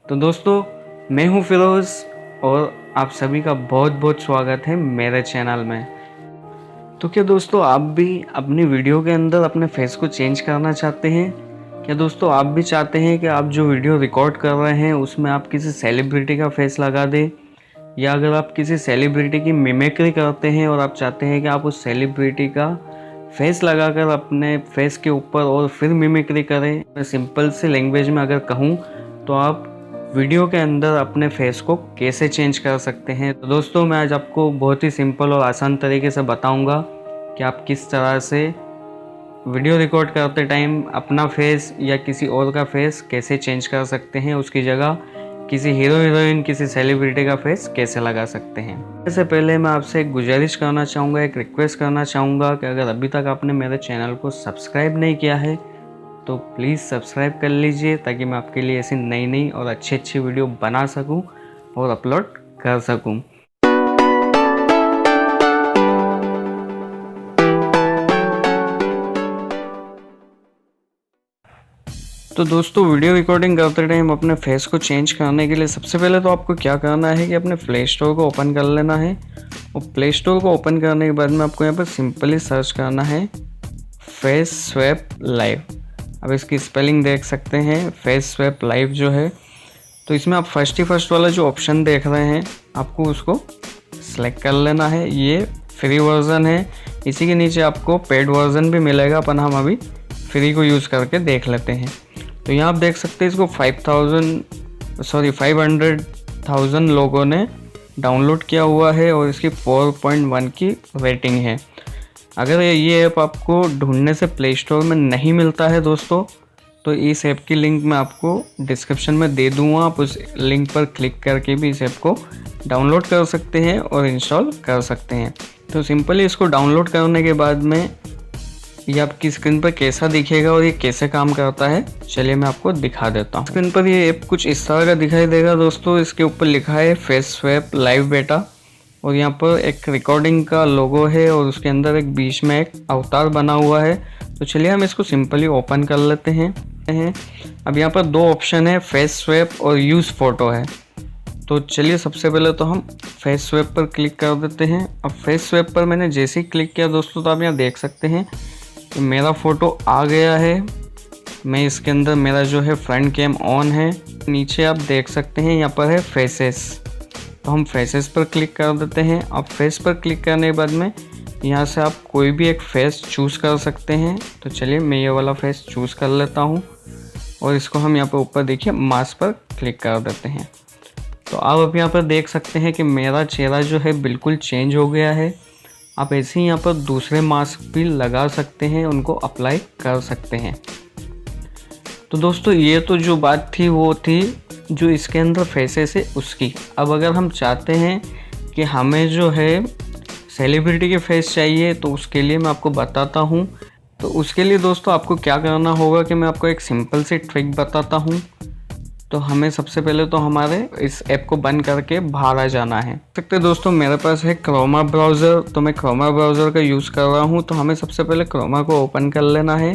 तो दोस्तों, मैं हूं फिरोज़ और आप सभी का बहुत बहुत स्वागत है मेरे चैनल में। तो क्या दोस्तों, आप भी अपनी वीडियो के अंदर अपने फेस को चेंज करना चाहते हैं? क्या दोस्तों, आप भी चाहते हैं कि आप जो वीडियो रिकॉर्ड कर रहे हैं उसमें आप किसी सेलिब्रिटी का फेस लगा दें? या अगर आप किसी सेलिब्रिटी की मिमिक्री करते हैं और आप चाहते हैं कि आप उस सेलिब्रिटी का फेस लगाकर अपने फेस के ऊपर और फिर मिमिक्री करें, मैं सिंपल सी लैंग्वेज में अगर कहूँ तो आप वीडियो के अंदर अपने फेस को कैसे चेंज कर सकते हैं। तो दोस्तों, मैं आज आपको बहुत ही सिंपल और आसान तरीके से बताऊंगा कि आप किस तरह से वीडियो रिकॉर्ड करते टाइम अपना फेस या किसी और का फेस कैसे चेंज कर सकते हैं, उसकी जगह किसी हीरो हीरोइन किसी सेलिब्रिटी का फेस कैसे लगा सकते हैं। इससे पहले मैं आपसे एक गुजारिश करना चाहूँगा, एक रिक्वेस्ट करना चाहूँगा कि अगर अभी तक आपने मेरे चैनल को सब्सक्राइब नहीं किया है तो प्लीज़ सब्सक्राइब कर लीजिए, ताकि मैं आपके लिए ऐसी नई नई और अच्छी अच्छी वीडियो बना सकूं और अपलोड कर सकूं। तो दोस्तों, वीडियो रिकॉर्डिंग करते टाइम अपने फेस को चेंज करने के लिए सबसे पहले तो आपको क्या करना है कि अपने प्ले स्टोर को ओपन कर लेना है। और प्ले स्टोर को ओपन करने के बाद में आपको यहाँ पर सिंपली सर्च करना है फेस स्वैप लाइव। अब इसकी स्पेलिंग देख सकते हैं, फेस स्वैप लाइव जो है। तो इसमें आप फर्स्ट वाला जो ऑप्शन देख रहे हैं, आपको उसको सेलेक्ट कर लेना है। ये फ्री वर्ज़न है, इसी के नीचे आपको पेड वर्ज़न भी मिलेगा, पर हम अभी फ्री को यूज़ करके देख लेते हैं। तो यहाँ आप देख सकते हैं इसको 500,000 लोगों ने डाउनलोड किया हुआ है और इसकी 4.1 की रेटिंग है। अगर ये ऐप आपको ढूंढने से प्ले स्टोर में नहीं मिलता है दोस्तों, तो इस ऐप की लिंक मैं आपको डिस्क्रिप्शन में दे दूंगा। आप उस लिंक पर क्लिक करके भी इस ऐप को डाउनलोड कर सकते हैं और इंस्टॉल कर सकते हैं। तो सिंपली इसको डाउनलोड करने के बाद में ये आपकी स्क्रीन पर कैसा दिखेगा और ये कैसे काम करता है, चलिए मैं आपको दिखा देता हूँ। स्क्रीन पर ये ऐप कुछ इस तरह का दिखाई देगा दोस्तों। इसके ऊपर लिखा है फेस स्वैप लाइव बेटा और यहाँ पर एक रिकॉर्डिंग का लोगो है और उसके अंदर एक बीच में एक अवतार बना हुआ है। तो चलिए हम इसको सिंपली ओपन कर लेते हैं। अब यहाँ पर दो ऑप्शन है, फेस स्वैप और यूज़ फ़ोटो है। तो चलिए सबसे पहले तो हम फेस स्वैप पर क्लिक कर देते हैं। अब फेस स्वैप पर मैंने जैसे ही क्लिक किया दोस्तों, तो आप यहाँ देख सकते हैं कि मेरा फ़ोटो आ गया है। मैं इसके अंदर, मेरा जो है फ्रंट कैम ऑन है। नीचे आप देख सकते हैं यहाँ पर है फेसेस, तो हम फेसेस पर क्लिक कर देते हैं। अब फेस पर क्लिक करने के बाद में यहाँ से आप कोई भी एक फेस चूज़ कर सकते हैं। तो चलिए मैं ये वाला फेस चूज़ कर लेता हूँ और इसको हम यहाँ पर ऊपर देखिए मास्क पर क्लिक कर देते हैं। तो आप यहाँ पर देख सकते हैं कि मेरा चेहरा जो है बिल्कुल चेंज हो गया है। आप ऐसे ही यहाँ पर दूसरे मास्क भी लगा सकते हैं, उनको अप्लाई कर सकते हैं। तो दोस्तों, ये तो जो बात थी वो थी जो इसके अंदर फेसेस है उसकी। अब अगर हम चाहते हैं कि हमें जो है सेलिब्रिटी के फेस चाहिए, तो उसके लिए मैं आपको बताता हूँ। तो उसके लिए दोस्तों आपको क्या करना होगा कि मैं आपको एक सिंपल सी ट्रिक बताता हूँ। तो हमें सबसे पहले तो हमारे इस ऐप को बंद करके बाहर आ जाना है। सकते दोस्तों, मेरे पास है क्रोमा ब्राउज़र, तो मैं क्रोमा ब्राउज़र का यूज़ कर रहा हूँ। तो हमें सबसे पहले क्रोमा को ओपन कर लेना है।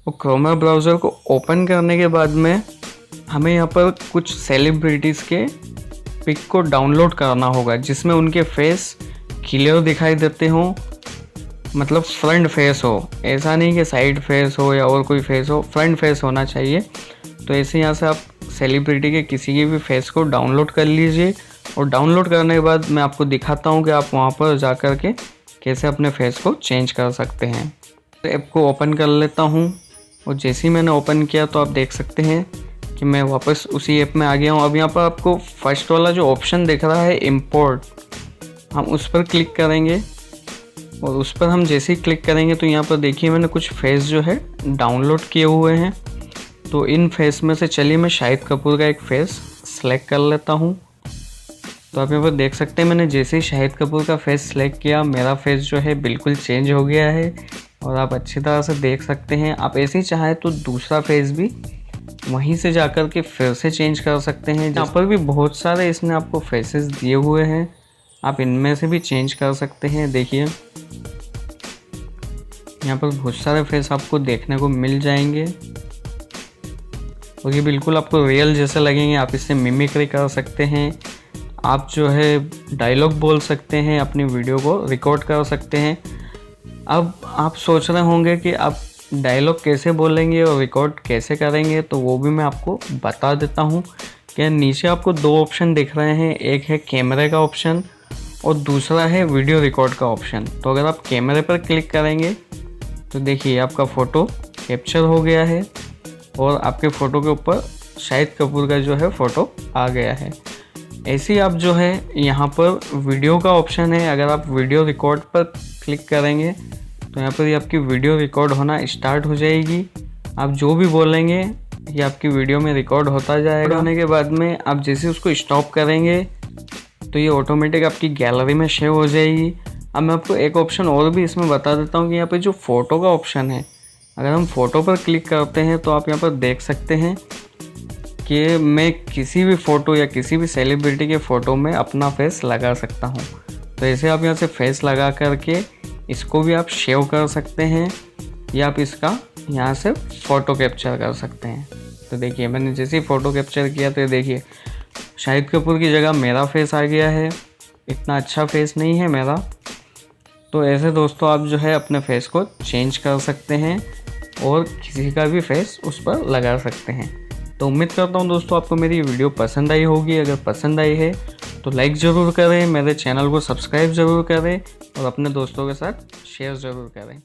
और क्रोमा ब्राउज़र को ओपन करने के बाद में हमें यहाँ पर कुछ सेलिब्रिटीज़ के पिक को डाउनलोड करना होगा, जिसमें उनके फेस क्लियर दिखाई देते हों, मतलब फ्रंट फेस हो। ऐसा नहीं कि साइड फेस हो या और कोई फेस हो, फ्रंट फेस होना चाहिए। तो ऐसे यहाँ से आप सेलिब्रिटी के किसी के भी फेस को डाउनलोड कर लीजिए। और डाउनलोड करने के बाद मैं आपको दिखाता हूँ कि आप वहाँ पर जा कर के कैसे अपने फेस को चेंज कर सकते हैं। तो ऐप को ओपन कर लेता हूँ और जैसे ही मैंने ओपन किया तो आप देख सकते हैं कि मैं वापस उसी ऐप में आ गया हूँ। अब यहाँ पर आपको फर्स्ट वाला जो ऑप्शन दिख रहा है इंपोर्ट, हम उस पर क्लिक करेंगे। और उस पर हम जैसे ही क्लिक करेंगे तो यहाँ पर देखिए मैंने कुछ फेस जो है डाउनलोड किए हुए हैं। तो इन फेस में से चलिए मैं शाहिद कपूर का एक फेस सेलेक्ट कर लेता हूँ। तो आप यहाँ पर देख सकते हैं मैंने जैसे ही शाहिद कपूर का फेस सेलेक्ट किया, मेरा फेस जो है बिल्कुल चेंज हो गया है और आप अच्छी तरह से देख सकते हैं। आप ऐसे ही चाहे तो दूसरा फेस भी वहीं से जाकर के फिर से चेंज कर सकते हैं। यहाँ पर भी बहुत सारे इसने आपको फेसेस दिए हुए हैं, आप इनमें से भी चेंज कर सकते हैं। देखिए यहाँ पर बहुत सारे फेस आपको देखने को मिल जाएंगे। और ये बिल्कुल आपको रियल जैसे लगेंगे। आप इससे मिमिक्री कर सकते हैं, आप जो है डायलॉग बोल सकते हैं, अपनी वीडियो को रिकॉर्ड कर सकते हैं। अब आप सोच रहे होंगे कि आप डायलॉग कैसे बोलेंगे और रिकॉर्ड कैसे करेंगे, तो वो भी मैं आपको बता देता हूँ। कि नीचे आपको 2 ऑप्शन दिख रहे हैं, एक है कैमरे का ऑप्शन और दूसरा है वीडियो रिकॉर्ड का ऑप्शन। तो अगर आप कैमरे पर क्लिक करेंगे तो देखिए आपका फ़ोटो कैप्चर हो गया है और आपके फ़ोटो के ऊपर शाहिद कपूर का जो है फ़ोटो आ गया है। ऐसे ही आप जो है यहाँ पर वीडियो का ऑप्शन है, अगर आप वीडियो रिकॉर्ड पर क्लिक करेंगे तो यहाँ पर ये आपकी वीडियो रिकॉर्ड होना स्टार्ट हो जाएगी। आप जो भी बोलेंगे ये आपकी वीडियो में रिकॉर्ड होता जाएगा। होने के बाद में आप जैसे उसको स्टॉप करेंगे तो ये ऑटोमेटिक आपकी गैलरी में सेव हो जाएगी। अब मैं आपको एक ऑप्शन और भी इसमें बता देता हूँ कि यहाँ पे जो फ़ोटो का ऑप्शन है, अगर हम फ़ोटो पर क्लिक करते हैं तो आप यहाँ पर देख सकते हैं कि मैं किसी भी फ़ोटो या किसी भी सेलिब्रिटी के फ़ोटो में अपना फेस लगा सकता हूँ। तो ऐसे आप यहाँ से फेस लगा करके इसको भी आप सेव कर सकते हैं या आप इसका यहाँ से फ़ोटो कैप्चर कर सकते हैं। तो देखिए मैंने जैसे ही फ़ोटो कैप्चर किया तो ये देखिए शाहिद कपूर की जगह मेरा फेस आ गया है। इतना अच्छा फेस नहीं है मेरा। तो ऐसे दोस्तों आप जो है अपने फेस को चेंज कर सकते हैं और किसी का भी फेस उस पर लगा सकते हैं। तो उम्मीद करता हूँ दोस्तों आपको मेरी वीडियो पसंद आई होगी। अगर पसंद आई है तो लाइक ज़रूर करें, मेरे चैनल को सब्सक्राइब ज़रूर करें और अपने दोस्तों के साथ शेयर ज़रूर करें।